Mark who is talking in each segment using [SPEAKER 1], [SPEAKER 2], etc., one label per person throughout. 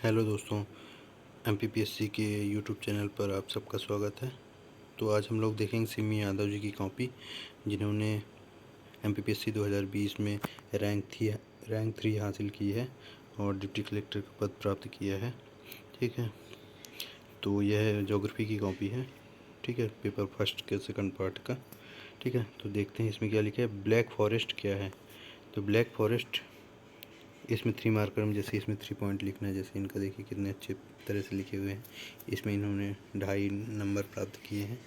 [SPEAKER 1] Hello दोस्तों, MPPSC के YouTube channel पर आप सबका स्वागत है। तो आज हम लोग देखेंगे सिमी यादव जी की कॉपी, जिन्होंने एमपीपीएससी 2020 में रैंक 3 हासिल की है और डिप्टी कलेक्टर का पद प्राप्त किया है। ठीक है, तो यह ज्योग्राफी की कॉपी है। ठीक है, पेपर फर्स्ट के सेकंड पार्ट का। ठीक है, तो देखते हैं इसमें क्या लिखा है। ब्लैक फॉरेस्ट क्या है? तो ब्लैक फॉरेस्ट, इसमें 3 मार्कर में जैसे इसमें 3 पॉइंट लिखना है, जैसे इनका देखिए कितने अच्छे तरह से लिखे हुए हैं। इसमें इन्होंने 2.5 नंबर प्राप्त किए हैं।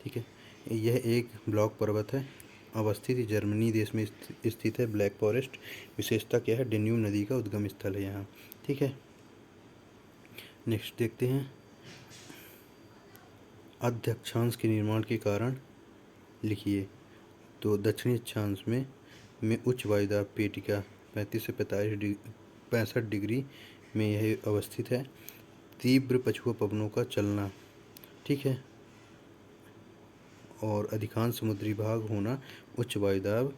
[SPEAKER 1] ठीक है, यह एक ब्लॉक पर्वत है, अवस्थित जर्मनी देश में स्थित है। ब्लैक फॉरेस्ट विशेषता क्या है? डेन्यूब नदी का उद्गम स्थल है यहाँ। ठीक है, नेक्स्ट देखते हैं। अध्यक्षांश के निर्माण के कारण लिखिए। तो दक्षिणी अक्षांश में उच्च वायुदाब पेटिका 35 से 65 डिग्री में यह अवस्थित है। तीव्र पछुआ पवनों का चलना, ठीक है, और अधिकांश समुद्री भाग होना, उच्च वायुदाब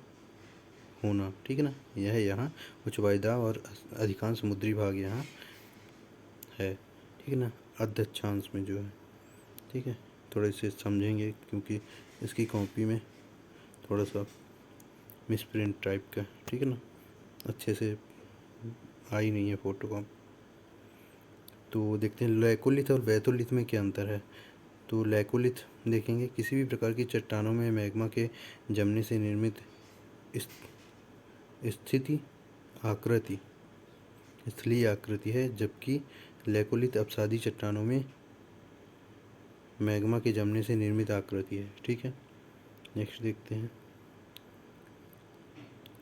[SPEAKER 1] होना। ठीक है ना, यह यहाँ उच्च वायुदाब और अधिकांश समुद्री भाग यहाँ है। ठीक है ना, अध्यक्षांश में जो है। ठीक है, थोड़े से समझेंगे क्योंकि इसकी कॉपी में थोड़ा सा मिसप्रिंट टाइप का। ठीक है ना, अच्छे से आई नहीं है फोटो कॉपी। तो देखते हैं लैकोलिथ और बैथोलिथ में क्या अंतर है। तो लैकोलिथ देखेंगे, किसी भी प्रकार की चट्टानों में मैग्मा के जमने से निर्मित स्थिति आकृति स्थलीय आकृति है, जबकि लैकोलिथ अपसादी चट्टानों में मैग्मा के जमने से निर्मित आकृति है। ठीक है, नेक्स्ट देखते हैं।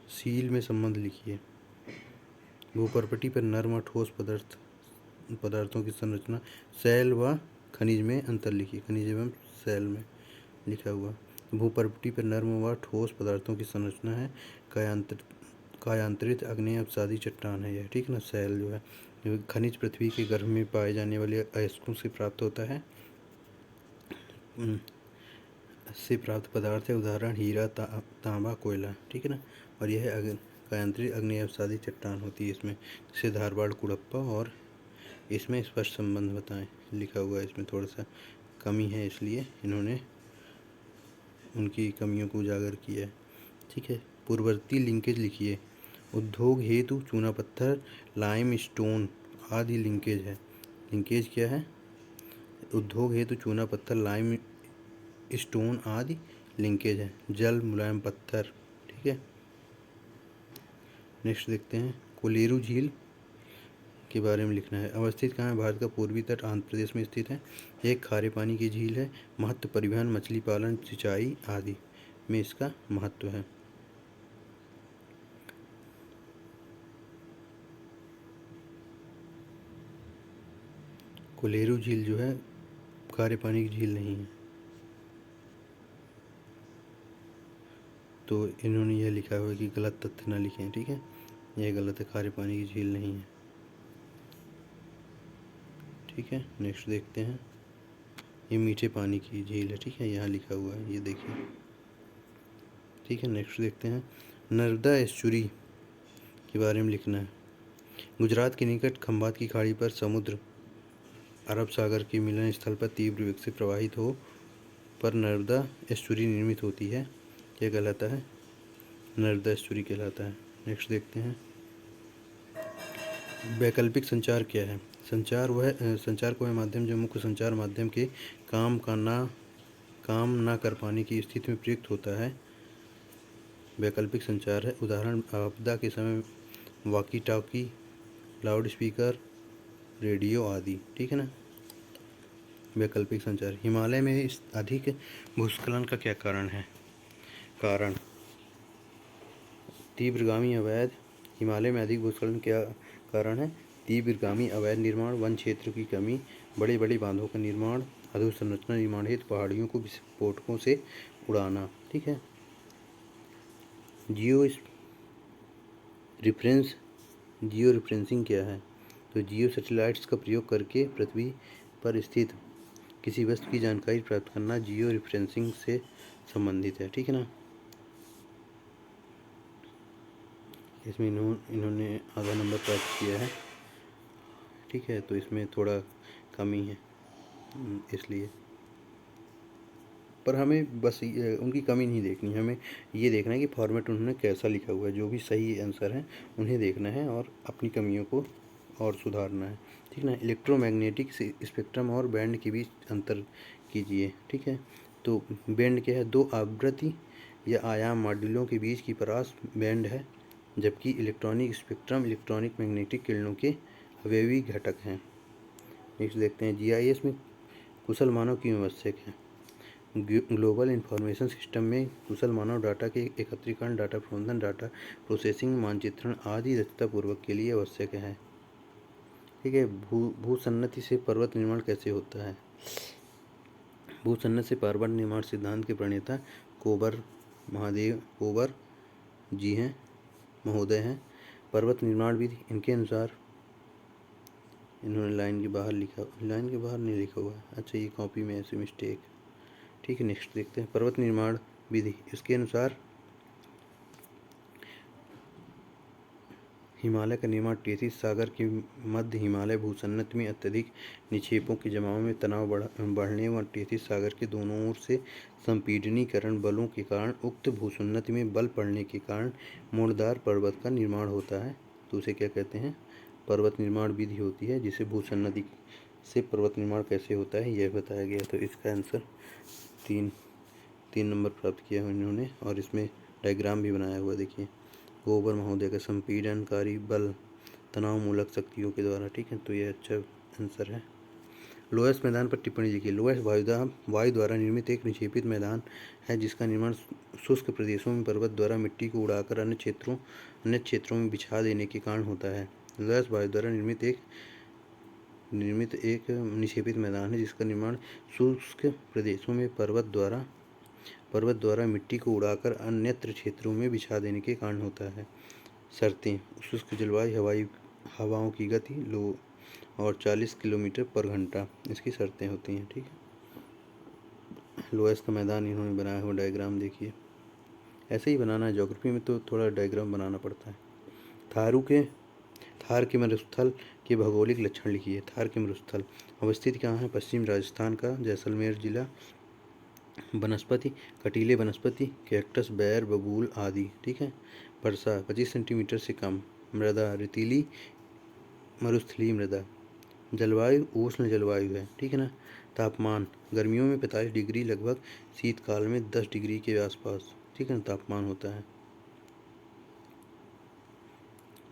[SPEAKER 1] सील में संबंध लिखिए। भूपर्पटी पर नर्म और ठोस पदार्थों की संरचना, सेल व खनिज में अंतर लिखिए। खनिज एवं सेल में लिखा हुआ। भूपर्पटी पर नर्म व ठोस पदार्थों की संरचना है। कायांतरित आग्नेय अपसादी चट्टान है यह। ठीक है ना, सेल जो है खनिज पृथ्वी के गर्भ में पाए जाने वाले अयस्कों से प्राप्त होता है, से प्राप्त पदार्थ है। उदाहरण हीरा, तांबा, कोयला। ठीक है ना, और यह कायांतरित आग्नेय अपसादी चट्टान होती है इसमें, जैसे धारवाड़, कुड़प्पा। और इसमें स्पष्ट संबंध बताएं लिखा हुआ है। इसमें थोड़ा सा कमी है, इसलिए इन्होंने उनकी कमियों को उजागर किया है। ठीक है, पूर्ववर्ती लिंकेज लिखिए। उद्योग हेतु चूना पत्थर, लाइम स्टोन आदि लिंकेज है। लिंकेज क्या है? उद्योग हेतु चूना पत्थर, लाइम स्टोन आदि लिंकेज है। जल मुलायम पत्थर। ठीक है, नेक्स्ट देखते हैं। कोलेरू झील के बारे में लिखना है। अवस्थित कहाँ है? भारत का पूर्वी तट आंध्र प्रदेश में स्थित है। एक खारे पानी की झील है। महत्व परिवहन, मछली पालन, सिंचाई आदि में इसका महत्व है। कोलेरू झील जो है खारे पानी की झील नहीं है, तो इन्होंने यह लिखा हुआ है कि गलत तथ्य ना लिखें। ठीक है, यह गलत है, खारे पानी की झील नहीं है। ठीक है, नेक्स्ट देखते हैं। ये मीठे पानी की झील है। ठीक है, यहाँ लिखा हुआ है, ये देखिए। ठीक है, नेक्स्ट देखते हैं। नर्मदा एस्चुरी के बारे में लिखना है। गुजरात के निकट खंभात की खाड़ी पर समुद्र अरब सागर के मिलन स्थल पर तीव्र वेग से प्रवाहित हो पर नर्मदा एस्चुरी निर्मित होती है। यह कहलाता है नर्मदा एस्चुरी कहलाता है। नेक्स्ट देखते हैं। वैकल्पिक संचार क्या है? संचार को वह माध्यम जो मुख्य संचार माध्यम के काम ना कर पाने की स्थिति में प्रयुक्त होता है, वैकल्पिक संचार है। उदाहरण आपदा के समय walkie talkie, loud speaker, radio आदि। ठीक है ना, वैकल्पिक संचार। हिमालय में इस अधिक भूस्खलन का क्या कारण है? कारण तीव्रगामी अवैध हिमालय में अधिक भूस्खलन क्या कारण है? तीव्रगामी अवैध निर्माण, वन क्षेत्र की कमी, बड़े बड़े बांधों का निर्माण, अधोसंरचना निर्माण हेतु पहाड़ियों को विस्फोटकों से उड़ाना। ठीक है, जियो रिफरेंसिंग क्या है? तो जियो सैटेलाइट्स का प्रयोग करके पृथ्वी पर स्थित किसी वस्तु की जानकारी प्राप्त करना जियो रिफरेंसिंग से संबंधित है। ठीक है ना, इसमें इन्होंने आधा नंबर प्राप्त किया है। ठीक है, तो इसमें थोड़ा कमी है इसलिए। पर हमें बस उनकी कमी नहीं देखनी है, हमें ये देखना है कि फॉर्मेट उन्होंने कैसा लिखा हुआ है। जो भी सही आंसर है उन्हें देखना है और अपनी कमियों को और सुधारना है, ठीक ना। इलेक्ट्रोमैग्नेटिक स्पेक्ट्रम और बैंड के बीच अंतर कीजिए, ठीक है। तो बैंड क्या है? दो आवृत्ति या आयाम मॉड्यूलों के बीच की परास बैंड है, जबकि इलेक्ट्रॉनिक स्पेक्ट्रम इलेक्ट्रॉनिक मैग्नेटिक किरणों के अवयवी घटक हैं। नेक्स्ट देखते हैं, जीआईएस में कुशल मानव क्यों आवश्यक है? ग्लोबल इंफॉर्मेशन सिस्टम में कुशल मानव डाटा के एकत्रीकरण, डाटा प्रबंधन, डाटा प्रोसेसिंग, मानचित्रण आदि दक्षतापूर्वक के लिए आवश्यक है, ठीक है। भूसन्नति से पर्वत निर्माण कैसे होता है? भूसन्नति से पर्वत निर्माण सिद्धांत के प्रणेता कोबर जी हैं, महोदय हैं। पर्वत निर्माण विधि इनके अनुसार, इन्होंने लाइन के बाहर लिखा, लाइन के बाहर नहीं लिखा हुआ है, अच्छा ये कॉपी में ऐसे मिस्टेक, ठीक है। नेक्स्ट देखते हैं, पर्वत निर्माण विधि इसके अनुसार हिमालय का निर्माण टेथिस सागर के मध्य हिमालय भूसन्नति में अत्यधिक निक्षेपों के जमाव में तनाव बढ़ने व टेथिस सागर के दोनों ओर से संपीडनीकरण बलों के कारण उक्त भूसन्नति में बल पड़ने के कारण मोड़दार पर्वत का निर्माण होता है। तो उसे क्या कहते हैं? पर्वत निर्माण विधि होती है, जिसे भूसन्नति से पर्वत निर्माण कैसे होता है यह बताया गया। तो इसका आंसर तीन नंबर प्राप्त किया है इन्होंने, और इसमें डायग्राम भी बनाया हुआ देखिए। कोबर महोदय का संपीड़नकारी बल तनाव मूलक शक्तियों के द्वारा, ठीक है। तो ये अच्छा आंसर है। लोयस मैदान पर टिप्पणी लिखिए। लोयस वायु द्वारा निर्मित एक निक्षेपित मैदान है, जिसका निर्माण शुष्क प्रदेशों में पर्वत द्वारा मिट्टी को उड़ाकर अन्य क्षेत्रों में बिछा देने के कारण होता है। लोयस वायु द्वारा निर्मित एक निक्षेपित मैदान है, जिसका निर्माण शुष्क प्रदेशों में पर्वत द्वारा मिट्टी को उड़ाकर अन्यत्र क्षेत्रों में बिछा देने के कारण होता है। शर्तें: शुष्क जलवायु, हवाओं की गति लो और 40 किलोमीटर पर घंटा इसकी शर्तें होती हैं, ठीक है। लोयस का मैदान इन्होंने बनाया हुआ डायग्राम देखिए। ऐसे ही बनाना है, ज्योग्राफी में तो थोड़ा डायग्राम बनाना पड़ता है। थार के मरुस्थल के भौगोलिक लक्षण लिखिए। थार के मरुस्थल अवस्थित कहाँ है? पश्चिम राजस्थान का जैसलमेर जिला। वनस्पति कटीले वनस्पति, कैक्टस, बैर, बबूल आदि, ठीक है। वर्षा 25 सेंटीमीटर से कम। मृदा रेतीली मरुस्थलीय मृदा। जलवायु उष्ण जलवायु है, ठीक है ना। तापमान गर्मियों में 45 डिग्री लगभग, शीतकाल में 10 डिग्री के आसपास, ठीक है ना, तापमान होता है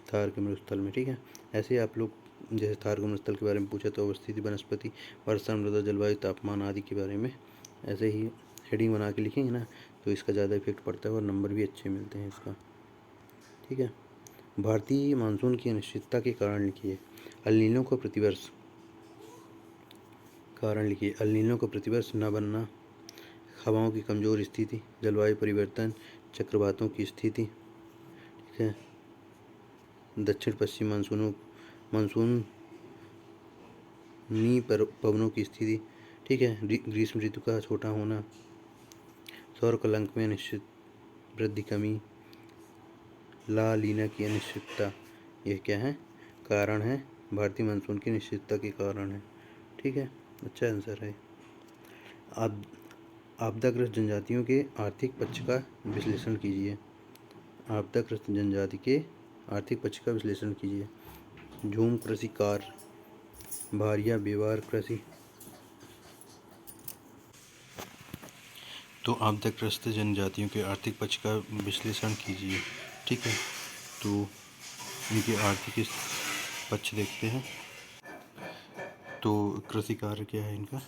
[SPEAKER 1] थार के मरुस्थल में, ठीक है। ऐसे आप लोग जैसे थार के मरुस्थल के बारे में पूछा तो अवस्थिति, वनस्पति, वर्षा, मृदा, जलवायु, तापमान आदि के बारे में ऐसे ही हेडिंग बना के लिखेंगे ना, तो इसका ज़्यादा इफेक्ट पड़ता है और नंबर भी अच्छे मिलते हैं इसका, ठीक है। भारतीय मानसून की अनिश्चितता के कारण लिखिए। अल नीनो को प्रतिवर्ष कारण लिखिए। अल नीनो को प्रतिवर्ष न बनना, हवाओं की कमज़ोर स्थिति, जलवायु परिवर्तन, चक्रवातों की स्थिति, ठीक है। दक्षिण पश्चिम मानसूनी पवनों की स्थिति, ठीक है। ग्रीष्म ऋतु का छोटा होना, सौर कलंक में अनिश्चित वृद्धि कमी, ला लीना की अनिश्चितता, यह क्या है? कारण है, भारतीय मानसून की अनिश्चितता के कारण है, ठीक है। अच्छा आंसर है। आपदाग्रस्त जनजातियों के आर्थिक पक्ष का विश्लेषण कीजिए। आपदाग्रस्त जनजाति के आर्थिक पक्ष का विश्लेषण कीजिए। झूम कृषि कार्य, भारिया व्यवहार कृषि। तो आपदाग्रस्त जनजातियों के आर्थिक पक्ष का विश्लेषण कीजिए, ठीक है। तो इनके आर्थिक पक्ष देखते हैं। तो कृषि कार्य क्या है इनका?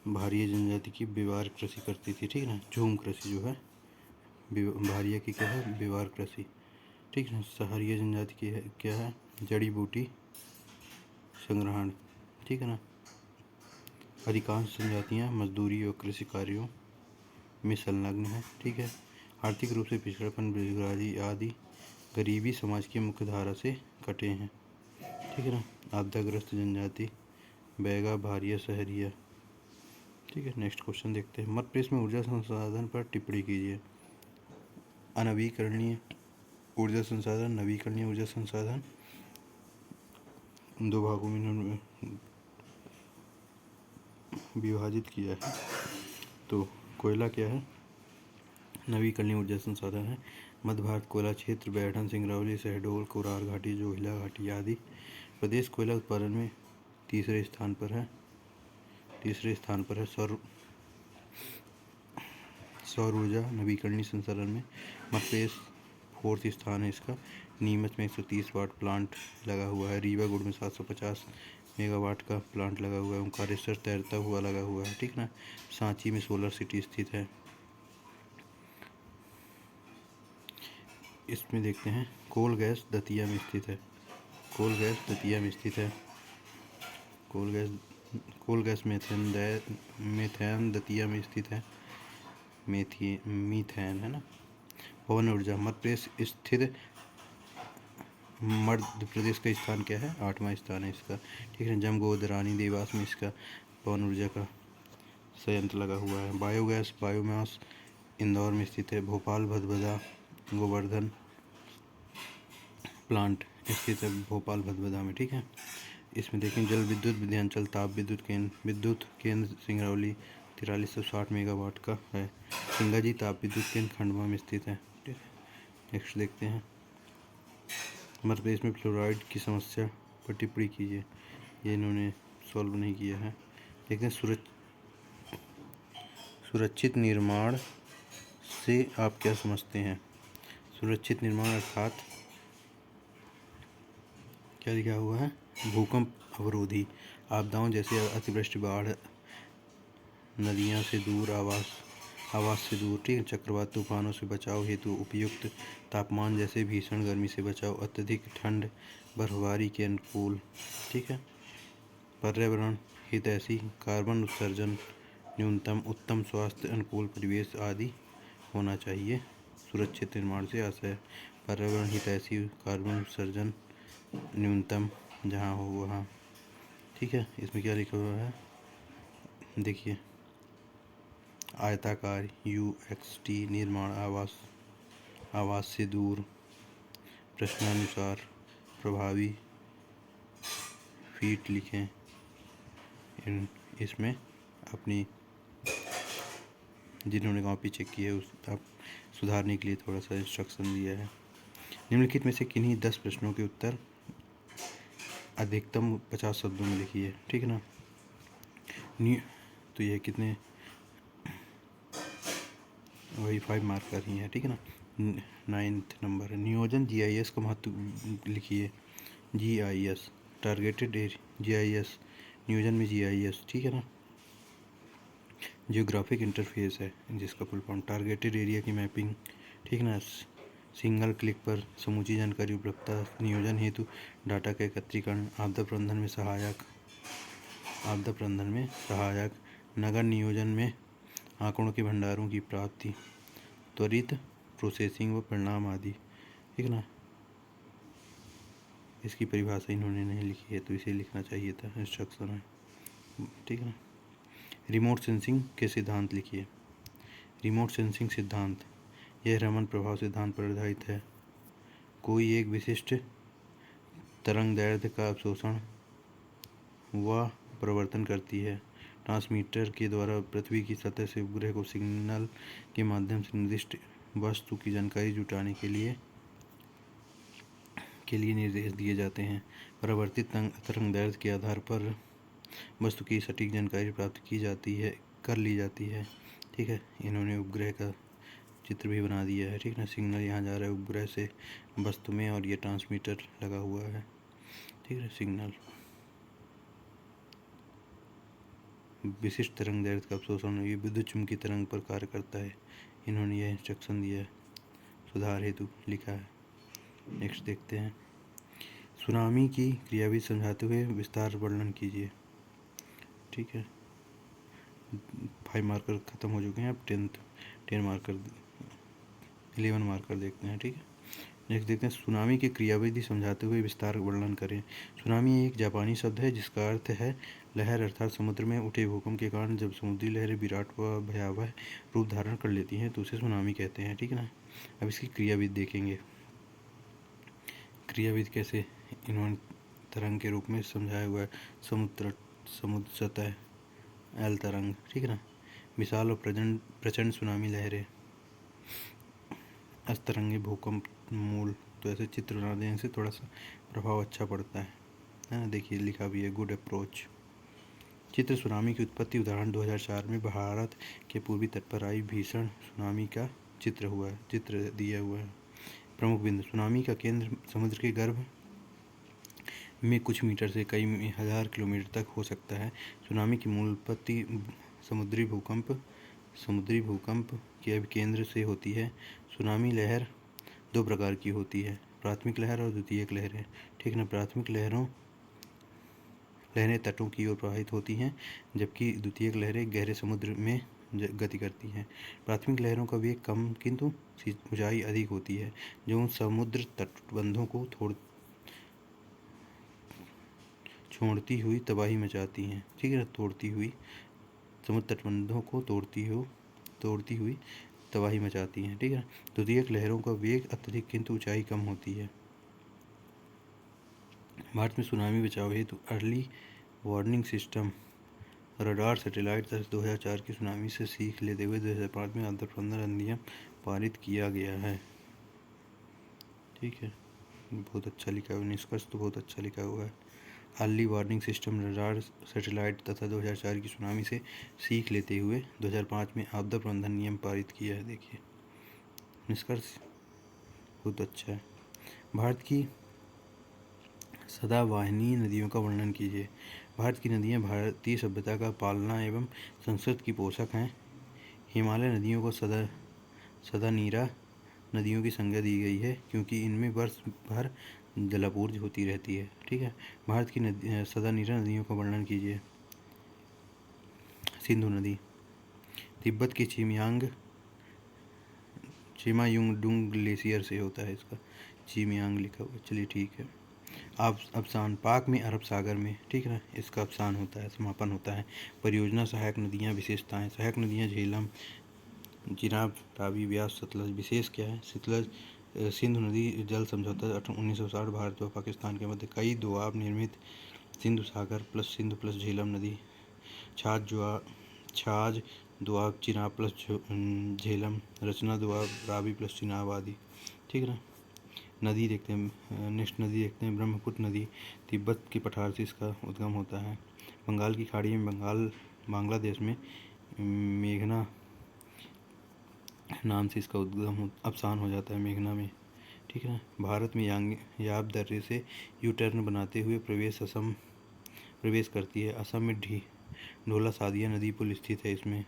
[SPEAKER 1] भारिया जनजाति की व्यवहार कृषि करती थी, ठीक है ना। झूम कृषि जो है, भारिया की क्या है? व्यवहार कृषि, ठीक है। सहारिया जनजाति की है क्या है? जड़ी बूटी संग्रहण, ठीक है ना। अधिकांश जनजातियाँ मजदूरी और कृषि कार्यों में संलग्न है, ठीक है। आर्थिक रूप से पिछड़ापन, बेरोजगारी आदि गरीबी समाज की मुख्य धारा से कटे हैं, ठीक है ना। आपदाग्रस्त जनजाति बैगा, भारिया, सहरिया, ठीक है। नेक्स्ट क्वेश्चन देखते हैं। मध्य प्रदेश में ऊर्जा संसाधन पर टिप्पणी कीजिए। अनवीकरणीय ऊर्जा संसाधन, नवीकरणीय ऊर्जा संसाधन, दो भागों में इन्होंने विभाजित किया है। तो कोयला क्या है? नवीकरणीय ऊर्जा संसाधन है। मध्य भारत कोयला क्षेत्र बैठन, सिंगरौली, शहडोल, कोरार घाटी, जोहिला घाटी आदि। प्रदेश कोयला उत्पादन में तीसरे स्थान पर है। सौर ऊर्जा नवीकरणीय संसाधन में मध्य प्रदेश 4th स्थान है इसका। नीमच में 130 वाट प्लांट लगा हुआ है। रीवागुड़ में 750 मेगावाट का प्लांट लगा हुआ है। ओंकारेश्वर तैरता हुआ लगा हुआ है, ठीक ना। सांची में सोलर सिटी स्थित है। इसमें देखते हैं कोल गैस दतिया में स्थित है। कोल गैस मेथेन दतिया में स्थित है। मीथेन है ना। पवन ऊर्जा मध्य प्रदेश का स्थान क्या है? 8वां स्थान है इसका, ठीक है। जमगोदरानी देवास में इसका पवन ऊर्जा का संयंत्र लगा हुआ है। बायोमास इंदौर में स्थित है। भोपाल भदभदा गोवर्धन प्लांट स्थित है भोपाल भदभदा में, ठीक है। इसमें देखें जल विद्युत विध्यांचल ताप विद्युत केंद्र सिंगरौली 4360 मेगावाट का है। सिंगाजी ताप विद्युत केंद्र खंडवा में स्थित है, ठीक है। नेक्स्ट देखते हैं मध्य प्रदेश में फ्लोराइड की समस्या पर टिप्पणी कीजिए। ये इन्होंने सॉल्व नहीं किया है। देखते हैं सुरक्षित निर्माण से आप क्या समझते हैं? सुरक्षित निर्माण अर्थात क्या लिखा हुआ है? भूकंप अवरोधी आपदाओं जैसे अतिवृष्टि, बाढ़, नदियां से दूर, आवास से दूर, ठीक है। चक्रवात तूफानों से बचाव हेतु उपयुक्त तापमान जैसे भीषण गर्मी से बचाव, अत्यधिक ठंड, बर्फबारी के अनुकूल, ठीक है। पर्यावरण हितैषी, कार्बन उत्सर्जन न्यूनतम, उत्तम स्वास्थ्य अनुकूल परिवेश आदि होना चाहिए। सुरक्षित निर्माण से आशय पर्यावरण हितैषी, कार्बन उत्सर्जन न्यूनतम जहाँ हो वहाँ, ठीक है। इसमें क्या लिखा हुआ है देखिए, आयताकार UXT निर्माण, आवास से दूर, प्रश्नानुसार, प्रभावी फीट लिखें। इसमें अपनी जिन्होंने कॉपी चेक की है उस आप सुधारने के लिए थोड़ा सा इंस्ट्रक्शन दिया है। निम्नलिखित में से किन्हीं 10 प्रश्नों के उत्तर अधिकतम 50 शब्दों में लिखिए, ठीक है ना। तो ये कितने, वही 5 मार्क का ही है, ठीक है ना। 9th नंबर है। नियोजन GIS का महत्व लिखिए। GIS टारगेटेड GIS नियोजन में GIS, ठीक है ना। जियोग्राफिक इंटरफेस है जिसका फुल फॉर्म टारगेटेड एरिया की मैपिंग, ठीक है ना। सिंगल क्लिक पर समूची जानकारी उपलब्धता, नियोजन हेतु डाटा का एकत्रीकरण, आपदा प्रबंधन में सहायक, नगर नियोजन में आंकड़ों के भंडारों की प्राप्ति, त्वरित प्रोसेसिंग व परिणाम आदि, ठीक है ना। इसकी परिभाषा इन्होंने नहीं लिखी है तो इसे लिखना चाहिए था, इंस्ट्रक्शन है, ठीक है ना। रिमोट सेंसिंग के सिद्धांत लिखिए। रिमोट सेंसिंग सिद्धांत यह रमन प्रभाव सिद्धांत पर आधारित है। कोई एक विशिष्ट तरंगदैर्ध्य का अवशोषण व प्रवर्तन करती है। ट्रांसमीटर के द्वारा पृथ्वी की सतह से उपग्रह को सिग्नल के माध्यम से निर्दिष्ट वस्तु की जानकारी जुटाने के लिए निर्देश दिए जाते हैं। परिवर्तित तरंगदैर्ध्य के आधार पर वस्तु की सटीक जानकारी प्राप्त कर ली जाती है, ठीक है। इन्होंने उपग्रह का चित्र भी बना दिया है, ठीक है ना। सिग्नल यहाँ जा रहा है उपग्रह से वस्तु में और ये ट्रांसमीटर लगा हुआ है, ठीक है। सिग्नल विशिष्ट तरंगदैर्ध्य का अवशोषण ये विद्युत चुम्बकीय तरंग पर कार्य करता है। इन्होंने यह इंस्ट्रक्शन दिया है, सुधार हेतु लिखा है। नेक्स्ट देखते हैं सुनामी की क्रियाविधि समझाते हुए विस्तार वर्णन कीजिए, ठीक है। 5 मार्कर ख़त्म हो चुके हैं, अब 10 मार्कर 11 मार्कर देखते हैं, ठीक है। नेक्स्ट देखते हैं सुनामी की क्रियाविधि समझाते हुए विस्तार वर्णन करें। सुनामी एक जापानी शब्द है जिसका अर्थ है लहर, अर्थात समुद्र में उठे भूकंप के कारण जब समुद्री लहरें विराट व भयावह रूप धारण कर लेती हैं तो उसे सुनामी कहते हैं, ठीक है ना। अब इसकी क्रियाविधि देखेंगे, क्रियाविधि कैसे इन्होंने तरंग के रूप में समझाया हुआ है। समुद्र सतह एल तरंग, ठीक है ना। विशाल और प्रचंड सुनामी लहरें, अस्तरंगी भूकंप मूल। तो ऐसे चित्र बना देने से थोड़ा सा प्रभाव अच्छा पड़ता है ना। देखिए लिखा भी है गुड अप्रोच। चित्र सुनामी की उत्पत्ति उदाहरण 2004 में भारत के पूर्वी तट पर आई भीषण सुनामी का चित्र दिया हुआ है। प्रमुख बिंदु, सुनामी का केंद्र समुद्र के गर्भ में कुछ मीटर से कई हजार किलोमीटर तक हो सकता है। सुनामी की मूल उत्पत्ति समुद्री भूकंप के केंद्र से होती है। सुनामी लहर दो प्रकार की होती है, प्राथमिक लहर और द्वितीयक लहरें, ठीक ना। प्राथमिक लहरें तटों की ओर प्रवाहित होती हैं, जबकि द्वितीयक लहरें गहरे समुद्र में गति करती हैं। प्राथमिक लहरों का वेग कम किंतु ऊंचाई अधिक होती है, जो उन समुद्र तटबंधों को छोड़ती हुई तबाही मचाती हैं, ठीक है। समुद्र तटबंधों को तोड़ती हुई तबाही मचाती हैं, ठीक है। द्वितीयक लहरों का वेग अत्यधिक किंतु ऊंचाई कम होती है। भारत में सुनामी बचाव हेतु early warning system radar satellite तथा 2004 की सुनामी से सीख लेते हुए 2005 में आपदा प्रबंधन अधिनियम पारित किया गया है, ठीक है। बहुत अच्छा लिखा हुआ, निष्कर्ष तो बहुत अच्छा लिखा हुआ है। Early warning system radar satellite तथा 2004 की सुनामी से सीख लेते हुए 2005 में आपदा प्रबंधन नियम पारित किया है। देखिए निष्कर्ष बहुत अच्छा है। भारत की सदावाहिनी नदियों का वर्णन कीजिए। भारत की नदियाँ भारतीय सभ्यता का पालना एवं संस्कृति की पोषक हैं। हिमालय नदियों को सदानीरा नदियों की संज्ञा दी गई है, क्योंकि इनमें वर्ष भर जलापूर्ति होती रहती है, ठीक है। भारत की सदानीरा नदियों का वर्णन कीजिए। सिंधु नदी, तिब्बत के चिमायुंगडुंग ग्लेशियर से होता है, इसका चिमयांग लिखा हुआ, चलिए ठीक है। अवसान, पाक में अरब सागर में, ठीक है, इसका अवसान होता है, समापन होता है। परियोजना सहायक नदियाँ, विशेषताएं। सहायक नदियाँ झेलम, चिनाब, रावी, ब्यास, सतलज। विशेष क्या है? सतलज सिंधु नदी जल समझौता 1960 भारत व पाकिस्तान के मध्य कई दोआब निर्मित सिंधु सागर प्लस सिंधु प्लस झेलम नदी, छाछ दोआब चिनाब प्लस झेलम, रचना दोआब रावी प्लस चिनाब आदि, ठीक है ना। नदी देखते हैं, नेक्स्ट नदी देखते हैं ब्रह्मपुत्र नदी। तिब्बत की पठार से इसका उद्गम होता है। बंगाल की खाड़ी में बांग्लादेश में मेघना नाम से इसका अवसान हो जाता है, मेघना में, ठीक है ना। भारत में याब दर्रे से यू टर्न बनाते हुए प्रवेश करती है। असम में ढोला सादिया नदी पुल स्थित है इसमें,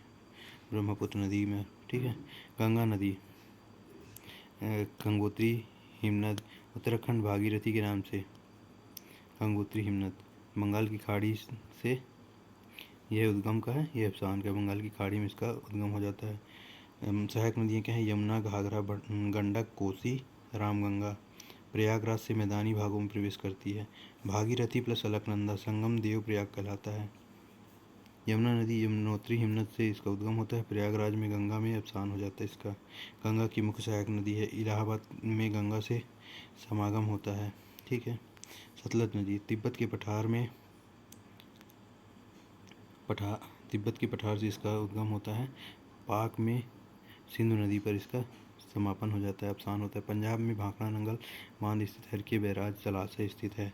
[SPEAKER 1] ब्रह्मपुत्र नदी में, ठीक है। गंगा नदी, गंगोत्री हिमनद, उत्तराखंड भागीरथी के नाम से गंगोत्री हिमनद। बंगाल की खाड़ी से यह उद्गम का है, यह अफसान का, बंगाल की खाड़ी में इसका उद्गम हो जाता है। सहायक नदियाँ क्या हैं? यमुना, घाघरा, गंडक, कोसी, रामगंगा। प्रयागराज से मैदानी भागों में प्रवेश करती है। भागीरथी प्लस अलकनंदा संगम देव प्रयाग कहलाता है। यमुना नदी यमुनोत्री हिमनद से इसका उद्गम होता है। प्रयागराज में गंगा में अवसान हो जाता है इसका। गंगा की मुख्य सहायक नदी है। इलाहाबाद में गंगा से समागम होता है, ठीक है। सतलज नदी तिब्बत के पठार से इसका उद्गम होता है। पाक में सिंधु नदी पर इसका समापन हो जाता है, अवसान होता है। पंजाब में भाखड़ा नंगल बांध स्थित है, के बैराज जलाशय स्थित है।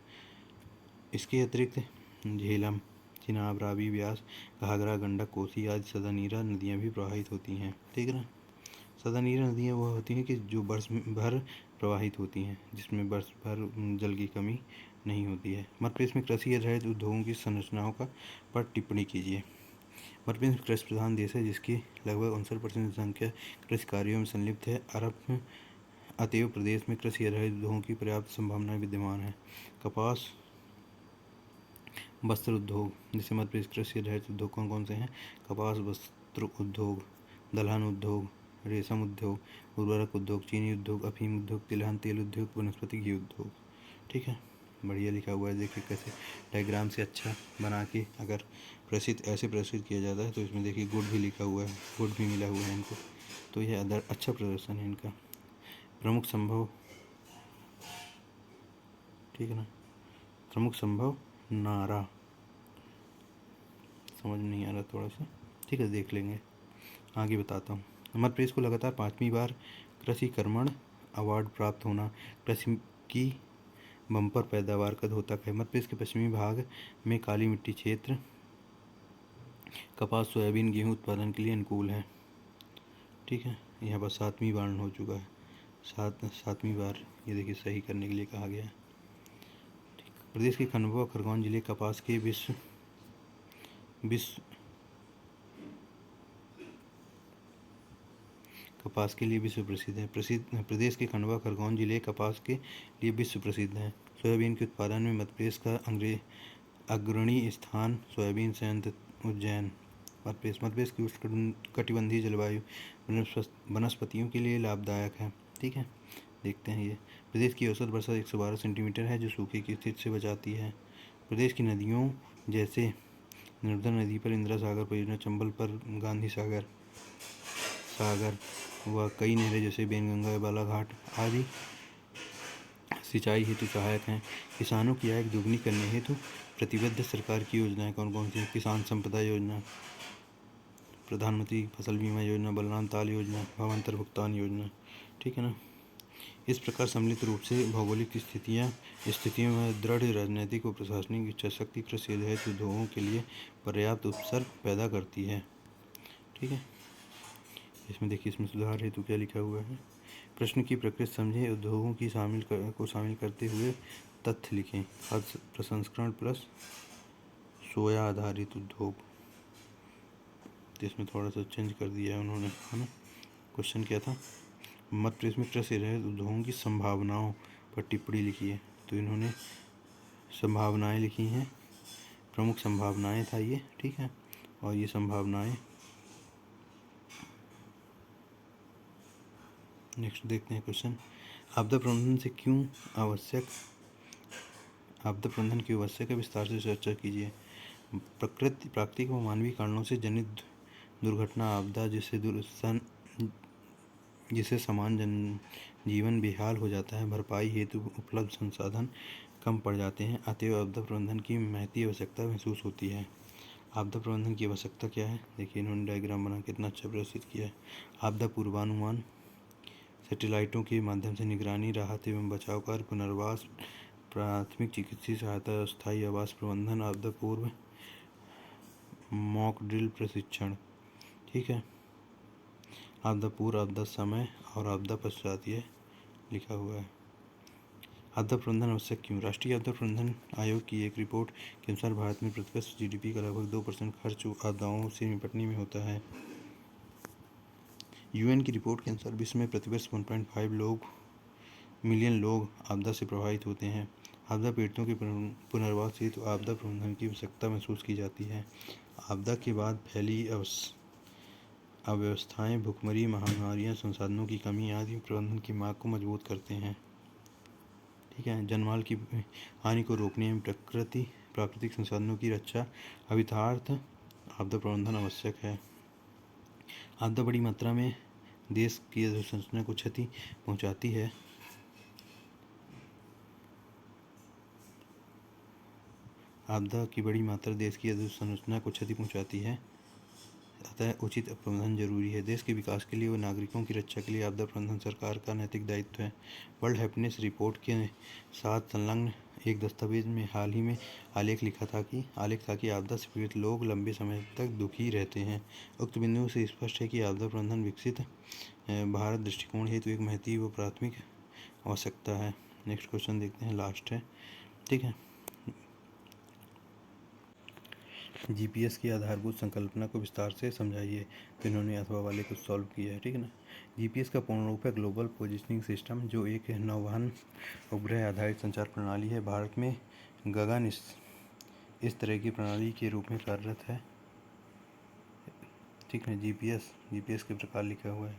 [SPEAKER 1] इसके अतिरिक्त झेलम, चिनाब, रावी, व्यास, घाघरा, गंडक, कोसी आदि सदानीरा नदियाँ भी प्रवाहित होती हैं, ठीक है ना। सदानीरा नदियाँ वह होती हैं कि जो वर्ष भर प्रवाहित होती हैं, जिसमें वर्ष भर जल की कमी नहीं होती है। मध्य प्रदेश में कृषि आधारित उद्योगों की संरचनाओं पर टिप्पणी कीजिए। मध्य प्रदेश कृषि प्रधान देश है, जिसकी लगभग 59% जनसंख्या कृषि कार्यों में संलिप्त है। अतएव प्रदेश में कृषि आधारित उद्योगों की पर्याप्त संभावनाएं विद्यमान है। कपास, वस्त्र उद्योग, जैसे मध्य प्रदेश कृषि आधारित उद्योग कौन कौन से हैं? कपास, वस्त्र उद्योग, दलहन उद्योग, रेशम उद्योग, उर्वरक उद्योग, चीनी उद्योग, अफीम उद्योग, तिलहन तेल उद्योग, वनस्पति घी उद्योग, ठीक है। बढ़िया लिखा हुआ है, देखिए कैसे डायग्राम से अच्छा बना के अगर ऐसे प्रदर्शित किया जाता है तो इसमें देखिए गुड भी लिखा हुआ है, गुड भी मिला हुआ है इनको, तो यह अच्छा प्रदर्शन है इनका। प्रमुख संभव, ठीक है ना। प्रमुख संभव नारा, समझ नहीं आ रहा थोड़ा सा, ठीक है देख लेंगे। आगे बताता हूँ। मध्य प्रदेश को लगातार 5वीं बार कृषि कर्मण अवार्ड प्राप्त होना। कृषि की बम्पर पैदावार का द्योतक है। मध्य प्रदेश के पश्चिमी भाग में काली मिट्टी क्षेत्र कपास, सोयाबीन, गेहूं उत्पादन के लिए अनुकूल है। ठीक है, यहाँ पर 7वीं बार हो चुका है, 7वीं बार ये देखिए सही करने के लिए कहा गया है। प्रदेश के खंडवा और खरगोन जिले कपास के विश्व कपास के लिए विश्व प्रसिद्ध है। प्रदेश के खंडवा खरगोन जिले कपास के लिए विश्व प्रसिद्ध हैं। सोयाबीन के उत्पादन में मध्य प्रदेश का अग्रणी स्थान। सोयाबीन संयंत्र उज्जैन। मध्य प्रदेश की उष्णकटिबंधीय जलवायु वनस्पतियों के लिए लाभदायक है। ठीक है, देखते हैं ये। प्रदेश की औसत वर्षा 112 सेंटीमीटर है, जो सूखे की स्थिति से बचाती है। प्रदेश की नदियों जैसे नर्मदा नदी पर इंदिरा सागर परियोजना, चंबल पर गांधी सागर व कई नहरें जैसे बेनगंगा, बालाघाट आदि सिंचाई हेतु सहायक हैं। किसानों की आय दोगुनी करने हेतु प्रतिबद्ध सरकार की योजनाएं कौन कौन सी? किसान संपदा योजना, प्रधानमंत्री फसल बीमा योजना, बलराम ताल योजना, भावांतर भुगतान योजना। ठीक है ना। इस प्रकार सम्मिलित रूप से भौगोलिक स्थितियों में दृढ़ राजनीतिक और प्रशासनिक इच्छाशक्ति कृषि हेतु उद्योगों के लिए पर्याप्त अवसर पैदा करती है। ठीक है, इसमें देखिए, इसमें सुधार हेतु क्या लिखा हुआ है। प्रश्न की प्रकृति समझें, उद्योगों की शामिल करते हुए तथ्य लिखें। खाद्य प्रसंस्करण प्लस सोया आधारित उद्योग, तो इसमें थोड़ा सा चेंज कर दिया है उन्होंने, है ना। क्वेश्चन क्या था? मध्य प्रदेश में कृषि रहित उद्योगों की संभावनाओं पर टिप्पणी लिखी है। तो इन्होंने संभावनाएं लिखी हैं, प्रमुख संभावनाएं था ये। ठीक है, और ये संभावनाएं नेक्स्ट देखते हैं क्वेश्चन। आपदा प्रबंधन की आवश्यक है, विस्तार से चर्चा कीजिए। प्राकृतिक व मानवीय कारणों से जनित दुर्घटना आपदा जिससे समान जनजीवन बेहाल हो जाता है, भरपाई हेतु उपलब्ध संसाधन कम पड़ जाते हैं, अतएव आपदा प्रबंधन की महती आवश्यकता महसूस होती है। आपदा प्रबंधन की आवश्यकता क्या है? देखिए, इन्होंने डायग्राम बना कितना अच्छा प्रदर्शित किया है। आपदा पूर्वानुमान, सैटेलाइटों के माध्यम से निगरानी, राहत एवं बचाव कार्य, पुनर्वास, प्राथमिक चिकित्सीय सहायता, अस्थायी आवास प्रबंधन, आपदा पूर्व मॉक ड्रिल प्रशिक्षण। ठीक है, आपदा पूर्व, आपदा समय और आपदा पश्चात ये लिखा हुआ है। आपदा प्रबंधन आवश्यक क्यों? राष्ट्रीय आपदा प्रबंधन आयोग की एक रिपोर्ट के अनुसार भारत में प्रतिवर्ष GDP का लगभग 2% खर्च आपदाओं से निपटने में होता है। UN की रिपोर्ट के अनुसार विश्व में प्रतिवर्ष 1.5 मिलियन लोग आपदा से प्रभावित होते हैं। आपदा पीड़ितों के पुनर्वास हेतु आपदा प्रबंधन की आवश्यकता महसूस की जाती है। आपदा के बाद फैली अव्यवस्थाएं, भुखमरी, महामारियां, संसाधनों की कमी आदि प्रबंधन की मांग को मजबूत करते हैं। ठीक है, जानमाल की हानि को रोकने में प्राकृतिक संसाधनों की रक्षा अभितार्थ आपदा प्रबंधन आवश्यक है। आपदा बड़ी मात्रा में देश की अधोसंरचना को क्षति पहुंचाती है। आपदा की बड़ी मात्रा देश की अधोसंरचना को क्षति पहुंचाती है, अतः उचित प्रबंधन जरूरी है। देश के विकास के लिए व नागरिकों की रक्षा के लिए आपदा प्रबंधन सरकार का नैतिक दायित्व है। वर्ल्ड हैप्पीनेस रिपोर्ट के साथ संलग्न एक दस्तावेज में हाल ही में आलेख था कि आपदा से पीड़ित लोग लंबे समय तक दुखी रहते हैं। उक्त बिंदुओं से स्पष्ट है कि आपदा प्रबंधन विकसित भारत दृष्टिकोण हेतु एक महती व प्राथमिक आवश्यकता है। नेक्स्ट क्वेश्चन देखते हैं, लास्ट है। ठीक है, GPS की आधारभूत संकल्पना को विस्तार से समझाइए। तो इन्होंने अथवा वाले को सॉल्व किया है। ठीक है ना। GPS का पूर्ण रूप है ग्लोबल पोजिशनिंग सिस्टम, जो एक नौवहन उपग्रह आधारित संचार प्रणाली है। भारत में गगन इस तरह की प्रणाली के रूप में कार्यरत है। ठीक है, GPS के प्रकार लिखा हुआ है,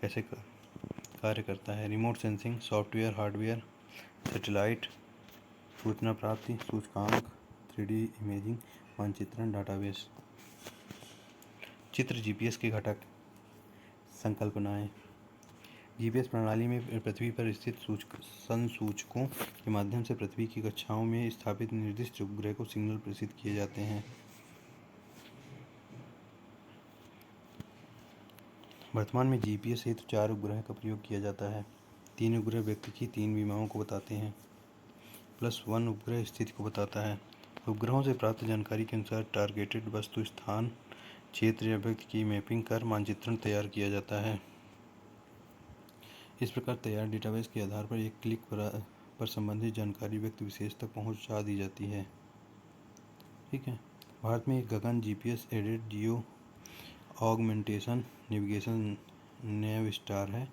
[SPEAKER 1] कैसे कार्य करता है। Remote sensing, software, hardware, satellite, सूचना प्राप्ति, सूचकांक, 3D इमेजिंग, मानचित्रण, डाटाबेस। चित्र GPS के घटक, संकल्पनाएं। जीपीएस प्रणाली में पृथ्वी पर स्थित संसूचकों के माध्यम से पृथ्वी की कक्षाओं में स्थापित निर्दिष्ट उपग्रह को सिग्नल प्रेषित किए जाते हैं। वर्तमान में जीपीएस हेतु 4 उपग्रह का प्रयोग किया जाता है। 3 उपग्रह व्यक्ति की 3 विमाओं को बताते हैं, +1 उपग्रह स्थिति को बताता है। उपग्रहों से प्राप्त जानकारी के अनुसार टारगेटेड वस्तु स्थान, क्षेत्र या व्यक्ति की मैपिंग कर मानचित्रण तैयार किया जाता है। इस प्रकार तैयार डेटाबेस के आधार पर एक क्लिक पर संबंधित जानकारी व्यक्ति विशेष तक पहुंचा दी जाती है। ठीक है। भारत में एक GAGAN GPS aided geo augmentation navigation NAVSTAR है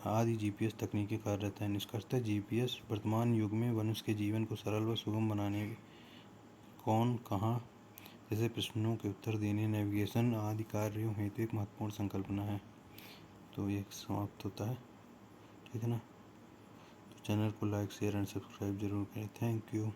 [SPEAKER 1] आदि जीपीएस तकनीकें कार्यरत हैं। निष्कर्षतः जीपीएस वर्तमान युग में मनुष्य के जीवन को सरल व सुगम बनाने, कौन, कहाँ जैसे प्रश्नों के उत्तर देने, नेविगेशन आदि कार्यों हेतु एक महत्वपूर्ण संकल्पना है। तो ये समाप्त होता है। ठीक है ना। तो चैनल को लाइक, शेयर एंड सब्सक्राइब जरूर करें। Thank you.